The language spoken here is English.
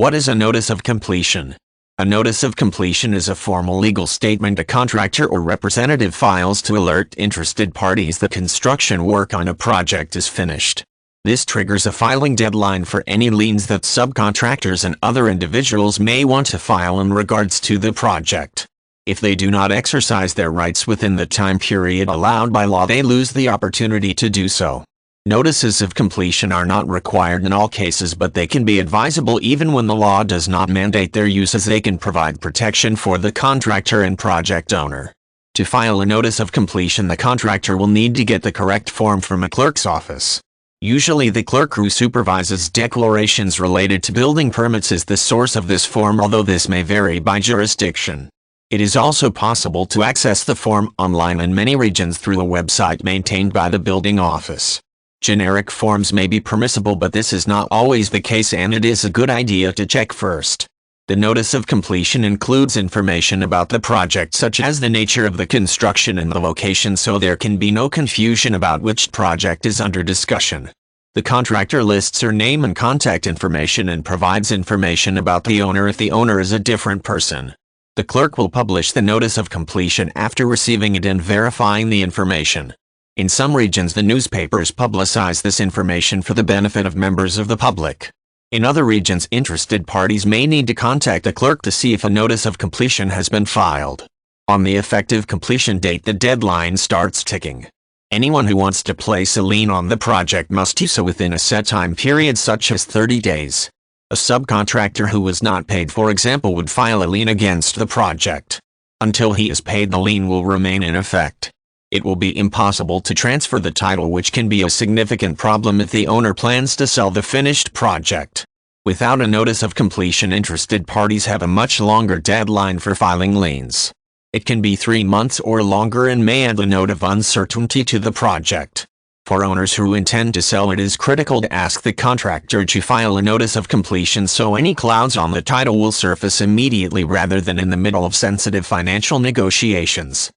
What is a notice of completion? A notice of completion is a formal legal statement a contractor or representative files to alert interested parties that construction work on a project is finished. This triggers a filing deadline for any liens that subcontractors and other individuals may want to file in regards to the project. If they do not exercise their rights within the time period allowed by law, they lose the opportunity to do so. Notices of completion are not required in all cases, but they can be advisable even when the law does not mandate their use, as they can provide protection for the contractor and project owner. To file a notice of completion, the contractor will need to get the correct form from a clerk's office. Usually the clerk who supervises declarations related to building permits is the source of this form, although this may vary by jurisdiction. It is also possible to access the form online in many regions through a website maintained by the building office. Generic forms may be permissible, but this is not always the case, and it is a good idea to check first. The notice of completion includes information about the project, such as the nature of the construction and the location, so there can be no confusion about which project is under discussion. The contractor lists her name and contact information and provides information about the owner if the owner is a different person. The clerk will publish the notice of completion after receiving it and verifying the information. In some regions, the newspapers publicize this information for the benefit of members of the public. In other regions, interested parties may need to contact the clerk to see if a notice of completion has been filed. On the effective completion date, the deadline starts ticking. Anyone who wants to place a lien on the project must do so within a set time period, such as 30 days. A subcontractor who was not paid, for example, would file a lien against the project. Until he is paid, the lien will remain in effect. It will be impossible to transfer the title, which can be a significant problem if the owner plans to sell the finished project. Without a notice of completion, interested parties have a much longer deadline for filing liens. It can be 3 months or longer and may add a note of uncertainty to the project. For owners who intend to sell, it is critical to ask the contractor to file a notice of completion so any clouds on the title will surface immediately rather than in the middle of sensitive financial negotiations.